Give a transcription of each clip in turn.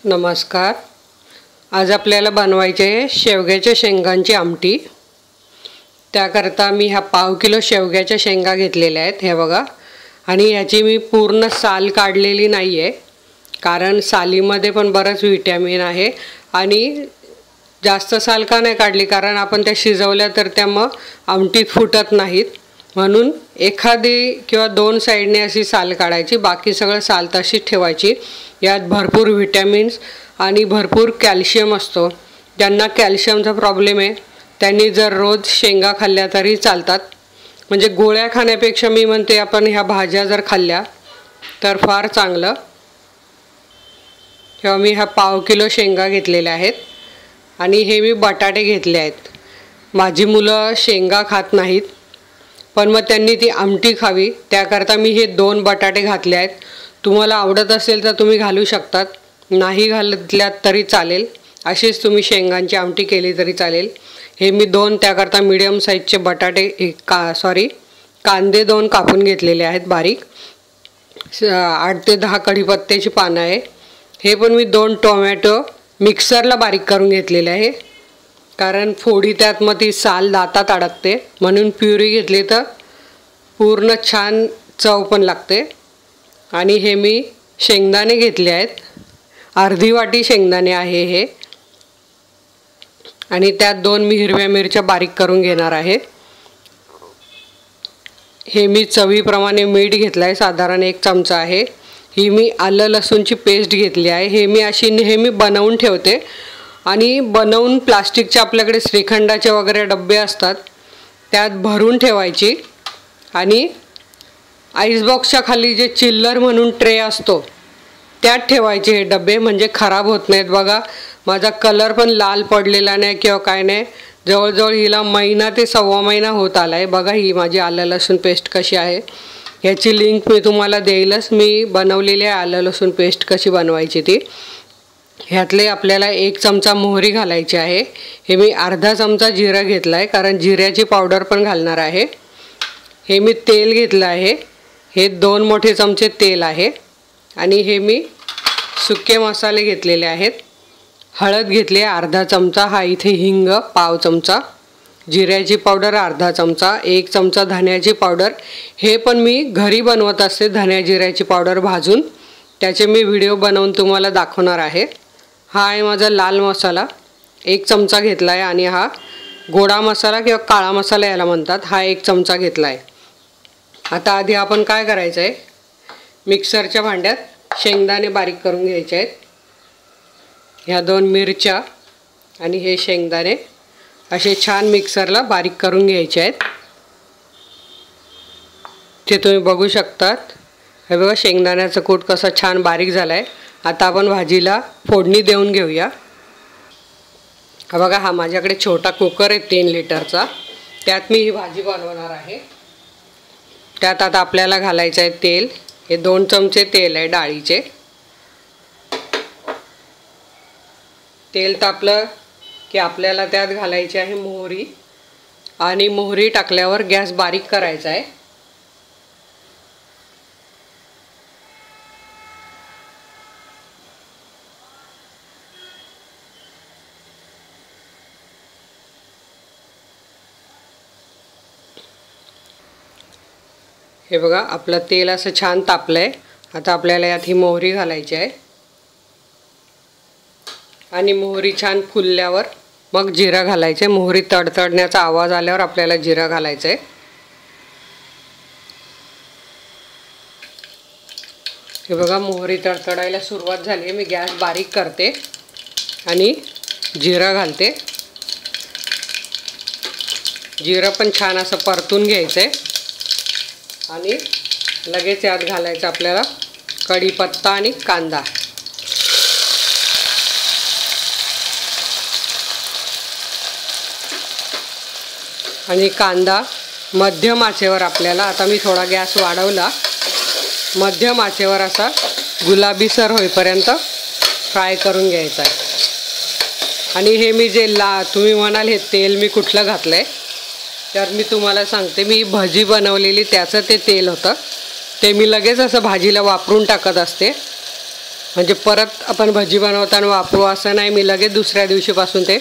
नमस्कार। आज आपल्याला बनवायचे आहे शेवग्याच्या शेंगांची आमटी। त्याकरता मी हा पाव किलो शेवग्याच्या शेंगा घेतलेल्या आहेत, हे बघा। आणि याची मी पूर्ण साल काढलेली नाही आहे, कारण सालीमध्ये पण बरंच व्हिटॅमिन आहे। आणि जास्त साल का नाही काढली, कारण आपण त्या शिजवल्या तर त्या मग आमटीत फुटत नाहीत, म्हणून एखादी किंवा दोन साइडने अशी साल काढायची, बाकी सगळं साल तशीच ठेवायची। यात भरपूर व्हिटॅमिन्स आणि भरपूर कॅल्शियम असतो। ज्यांना कॅल्शियमचा प्रॉब्लेम आहे त्यांनी जर रोज शेंगा खाल्ल्या तरी चालतात, म्हणजे गोळ्या खाण्यापेक्षा मी म्हणते आपण ह्या भाज्या जर खाल्ल्या तर फार चांगलं। तेव्हा मी हा पाव किलो शेंगा घेतलेल्या आहेत आणि हे मी बटाटे घेतले आहेत। माझी मुलं शेंगा खात नाहीत, पण मग त्यांनी ती आमटी खावी त्याकरता मी हे 2 बटाटे घातले आहेत। तुम्हाला आवडत असेल तर तुम्ही घालू शकतात, नाही घातल्यात तरी चालेल, अशीच तुम्ही शेंगांची आमटी केली तरी चालेल। हे मी 2 त्याकरता मीडियम साईजचे बटाटे कांदे 2 कापून घेतलेले आहेत बारीक। 8 ते 10 कढीपत्त्याची पानं आहे। हे पण मी 2 टोमॅटो मिक्सरला बारीक करून घेतलेले आहे, कारण फोडी त्यात मग ती साल दातात अडकते, म्हणून प्युरी घेतली तर पूर्ण छान चव पण लागते। आणि हे मी शेंगदाणे घेतले आहेत, अर्धी वाटी शेंगदाणे आहे हे। आणि त्यात 2 मी हिरव्या मिरच्या बारीक करून घेणार आहे। हे मी चवीप्रमाणे मीठ घेतलं आहे, साधारण 1 चमचा आहे। ही मी आलं लसूणची पेस्ट घेतली आहे। हे मी अशी नेहमी बनवून ठेवते, आणि बनवून प्लास्टिकचे आपल्याकडे श्रीखंडाचे वगैरे डब्बे असतात त्यात भरून ठेवायची, आणि आईसबॉक्सच्या खाली जे चिल्लर म्हणून ट्रे असतो त्यात ठेवायचे हे डबे, म्हणजे खराब होत नाहीत। बघा माझा कलर पण लाल पडलेला नाही किंवा काय नाही, जवळजवळ हिला महिना ते सव्वा महिना होत आला आहे। बघा ही माझी आलं लसूण पेस्ट कशी आहे, ह्याची लिंक मी तुम्हाला देईलच। मी बनवलेली आहे आलं लसूण पेस्ट कशी बनवायची ती। ह्यातले आपल्याला 1 चमचा मोहरी घालायची आहे। हे मी अर्धा चमचा जिरं घेतला आहे, कारण जिऱ्याची पावडर पण घालणार आहे। हे मी तेल घेतलं आहे, हे 2 मोठे चमचे तेल आहे। आणि हे मी सुके मसाले घेतलेले आहेत। हळद घेतली आहे अर्धा चमचा, हा इथे हिंग पाव चमचा, जिऱ्याची पावडर अर्धा चमचा, 1 चमचा धन्याची पावडर। हे पण मी घरी बनवत असते, धन्या जिऱ्याची पावडर भाजून, त्याचे मी व्हिडिओ बनवून तुम्हाला दाखवणार आहे। हा आहे माझा लाल मसाला 1 चमचा घेतला आहे, आणि हा गोडा मसाला किंवा काळा मसाला याला म्हणतात, हा 1 चमचा घेतला आहे। आता आधी आपण काय करायचं आहे, मिक्सरच्या भांड्यात शेंगदाणे बारीक करून घ्यायचे आहेत। ह्या 2 मिरच्या आणि हे शेंगदाणे असे छान मिक्सरला बारीक करून घ्यायचे आहेत। ते तुम्ही बघू शकतात, हे बघा शेंगदाण्याचा कूट कसा छान बारीक झाला आहे। आता आपण भाजीला फोडणी देऊन घेऊया। हा बघा, हा माझ्याकडे छोटा कुकर आहे 3 लिटरचा, त्यात मी ही भाजी बनवणार आहे। त्यात आता आपल्याला घालायचं आहे तेल, हे 2 चमचे तेल आहे डाळीचे। तेल तापलं की आपल्याला त्यात घालायची आहे मोहरी, आणि मोहरी टाकल्यावर गॅस बारीक करायचा आहे। हे बघा आपलं तेल असं छान तापलं आहे। आता आपल्याला यात ही मोहरी घालायची आहे, आणि मोहरी छान फुलल्यावर मग जिरा घालायचं आहे। मोहरी तडतडण्याचा आवाज आल्यावर आपल्याला जिरा घालायचं आहे। हे बघा मोहरी तडतडायला सुरुवात झाली आहे, मी गॅस बारीक करते आणि जिरा घालते। जिरा पण छान असं परतून घ्यायचं आहे, आणि लगेच यात घालायचं आपल्याला कढीपत्ता आणि कांदा। आणि कांदा मध्यम आचेवर आपल्याला, आता मी थोडा गॅस वाढवला, मध्यम आचेवर असा गुलाबीसर होईपर्यंत फ्राय करून घ्यायचा आहे। आणि हे मी जे तुम्ही म्हणाल हे तेल मी कुठलं घातलं आहे, तर मी तुम्हाला सांगते, मी भजी बनवलेली त्याचं ते तेल होतं, ते मी लगेच असं भाजीला वापरून टाकत असते। म्हणजे परत आपण भजी बनवताना वापरू असं नाही. मी लगेच दुसऱ्या दिवशीपासून ते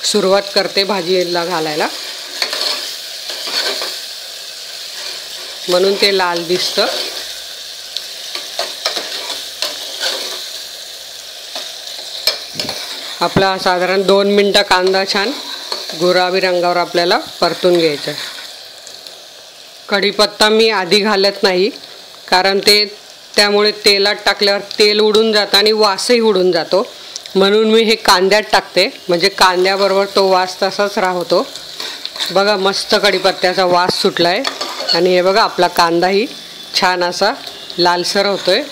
सुरुवात करते भाजीला घालायला, म्हणून ते लाल दिसतं. आपला साधारण 2 मिनटं कांदा छान गुलाबी रंगावर आपल्याला परतून घ्यायचा आहे. कढीपत्ता मी आधी घालत नाही, कारण त्यामुळे तेलात टाकल्यावर तेल उडून जातं आणि वासही उडून जातो, म्हणून मी हे कांद्यात टाकते. म्हणजे कांद्याबरोबर तो वास तसाच राहतो. बघा मस्त कढीपत्त्याचा वास सुटला आहे. आणि हे बघा आपला कांदाही छान असा लालसर होतो आहे.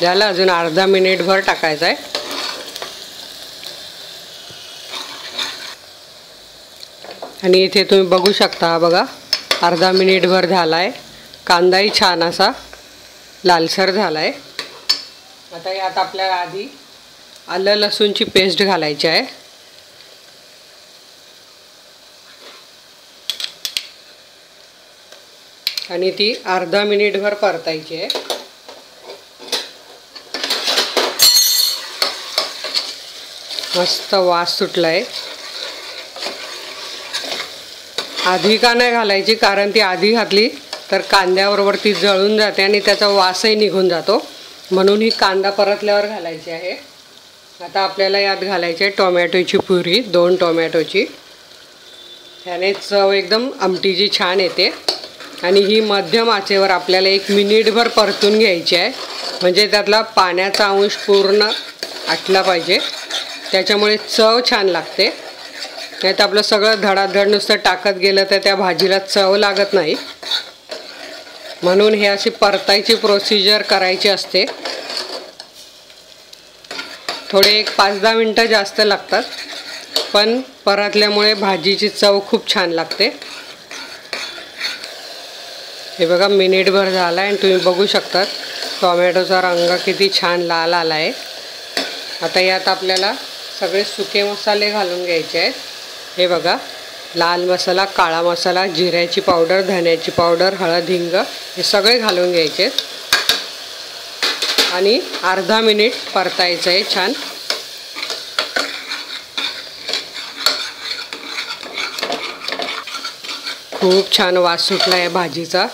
याला अजून अर्धा मिनिटभर टाकायचा आहे. आणि इथे तुम्ही बघू शकता, बघा अर्धा मिनिटभर झाला आहे. कांदाही छान असा लालसर झाला आहे. आता यात आपल्याला आधी आलं लसूणची पेस्ट घालायची आहे. आणि ती अर्धा मिनिटभर परतायची आहे. मस्त वास सुटला आहे. आधी का नाही घालायची, कारण ती आधी घातली तर कांद्याबरोबर ती जळून जाते आणि त्याचा वासही निघून जातो, म्हणून ही कांदा परतल्यावर घालायची आहे. आता आपल्याला यात घालायची आहे टोमॅटोची प्युरी, 2 टोमॅटोची. ह्याने चव एकदम आमटीची छान येते. आणि ही मध्यम आचेवर आपल्याला 1 मिनिटभर परतून घ्यायची आहे, म्हणजे त्यातला पाण्याचा अंश पूर्ण आटला पाहिजे, त्याच्यामुळे चव छान लागते. नाही तर आपलं सगळं धडाधड नुसतं टाकत गेलं तर त्या भाजीला चव लागत नाही, म्हणून हे अशी परतायची प्रोसिजर करायची असते. थोडे 1-5-10 मिनटं जास्त लागतात, पण परतल्यामुळे भाजीची चव खूप छान लागते. हे बघा मिनिटभर झाला आहे आणि तुम्ही बघू शकता टोमॅटोचा रंग किती छान लाल आला आहे. आता यात आपल्याला सगळे सुके मसाले घालून घ्यायचे आहेत. हे बघा लाल मसाला, काळा मसाला, जिऱ्याची पावडर, धण्याची पावडर, हळद, हिंग हे सगळे घालून घ्यायचे आहेत. आणि अर्धा मिनिट परतायचं आहे छान. खूप छान वास सुटला आहे भाजीचा.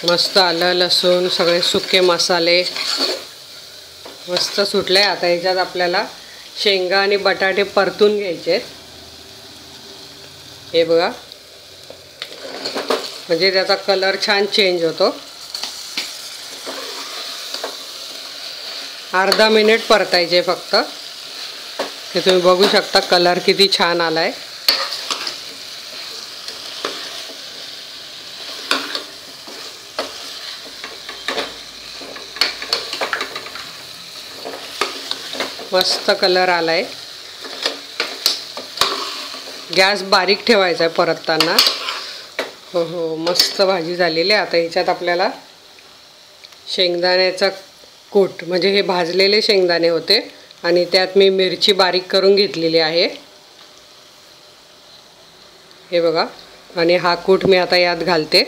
मस्त आलं लसूण सगळे सुके मसाले मस्त सुटले. आता ह्याच्यात आपल्याला शेंगा आणि बटाटे परतून घ्यायचे आहेत. हे बघा, म्हणजे त्याचा कलर छान चेंज होतो. अर्धा मिनिट परतायचे फक्त. हे तुम्ही बघू शकता कलर किती छान आलाय. मस्त कलर आलाय. गॅस बारीक ठेवायचा आहे परतताना. हो हो, मस्त भाजी झालेली आहे. आता ह्याच्यात आपल्याला शेंगदाण्याचा कूट, म्हणजे हे भाजलेले शेंगदाणे होते आणि त्यात मी मिरची बारीक करून घेतलेली आहे. हे बघा, आणि हा कूट मी आता यात घालते.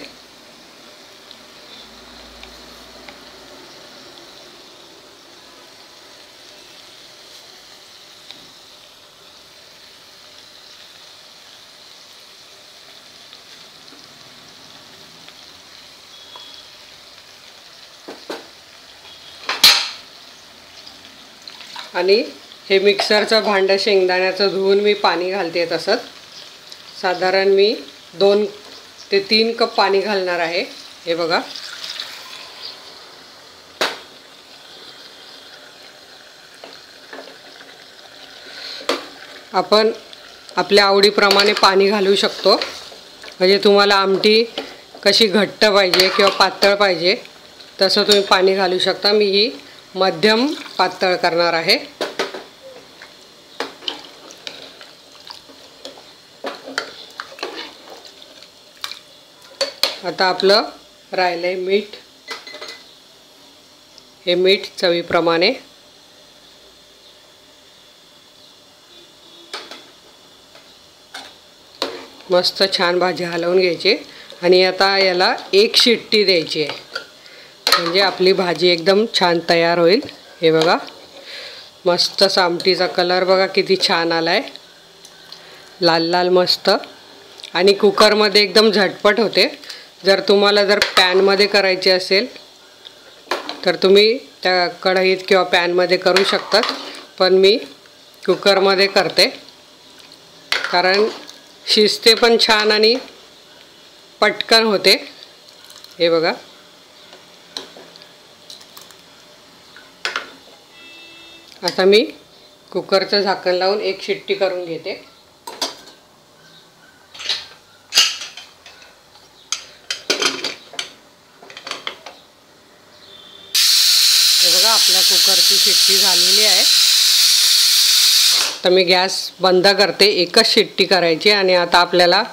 आणि हे मिक्सरचं भांडं शेंगदाण्याचं धुवून मी पाणी घालते. तसंच साधारण मी 2 ते 3 कप पाणी घालणार आहे. हे बघा, आपण आपल्या आवडीप्रमाणे पाणी घालू शकतो. म्हणजे तुम्हाला आमटी कशी घट्ट पाहिजे किंवा पातळ पाहिजे तसं तुम्ही पाणी घालू शकता. मी ही मध्यम पातळ करणार आहे. आता आपलं राहिलंय मीठ. हे मीठ चवीप्रमाणे. मस्त छान भाजी हलवून घ्यायची आणि आता याला 1 शिट्टी द्यायची आहे. म्हणजे आपली भाजी एकदम छान तयार होईल। हे बघा मस्त आमटीचा कलर बघा किती छान आलाय, लाल लाल मस्त। आणि कुकरमध्ये एकदम झटपट होते। जर तुम्हाला पॅनमध्ये करायचे असेल तर तुम्ही त्या कढईत किंवा पॅनमध्ये करू शकतात, पण मी कुकरमध्ये करते कारण शिजते पण छान आणि पटकन होते। हे बघा आता मी कुकरचं झाकण लावून एक शिट्टी करून घेते। हे बघा आपल्या कुकरची शिट्टी झालेली आहे। तर मी गॅस बंद करते, एकच शिट्टी करायची आणि आता आपल्याला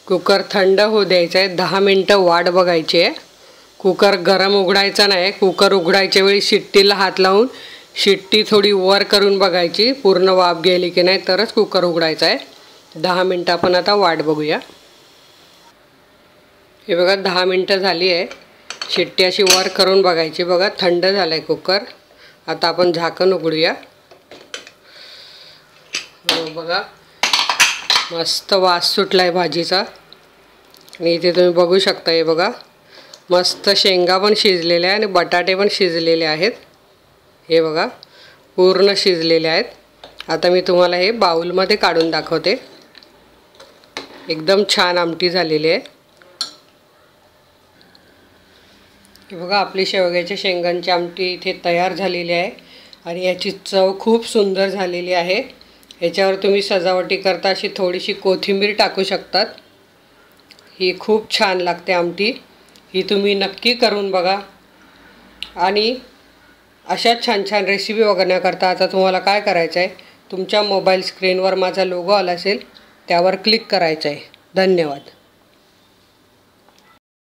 कुकर थंड होऊ द्यायचा आहे। 10 मिनिटं वाट बघायची आहे। कुकर गरम उघडायचा नाही। कुकर उघडायच्या वेळी शिट्टीला हात लावून शिट्टी थोडी वर करून बघायची, पूर्ण वाफ गेली की नाही तरच कुकर उघडायचा आहे। 10 मिनिटं आपण आता वाट बघूया। हे बघा 10 मिनिटं झाली आहे। शिट्टी अशी वर करून बघायची। बघा थंड झालं आहे कुकर। आता आपण झाकण उघडूया। बघा मस्त वास सुटला आहे भाजीचा आणि इथे तुम्ही बघू शकता। हे बघा मस्त शेंगा पण शिजलेल्या आहे आणि बटाटे पण शिजलेले आहेत। हे बघा पूर्ण शिजलेले आहेत। आता मी तुम्हाला हे बाउलमध्ये काढून दाखवते। एकदम छान आमटी झालेली आहे। हे बघा आपली शेवग्याच्या शेंगांची आमटी इथे तयार झालेली आहे आणि याची चव खूप सुंदर झालेली आहे। याच्यावर तुम्ही सजावटी करता अशी थोडीशी कोथिंबीर टाकू शकतात। ही खूप छान लागते आमटी। ही तुम्ही नक्की करून बघा आणि अशा छान छान रेसिपी बघण्याकरता आता तुम्हाला काय करायचं आहे, तुमच्या मोबाईल स्क्रीनवर माझा लोगो आला असेल त्यावर क्लिक करायचं आहे। धन्यवाद।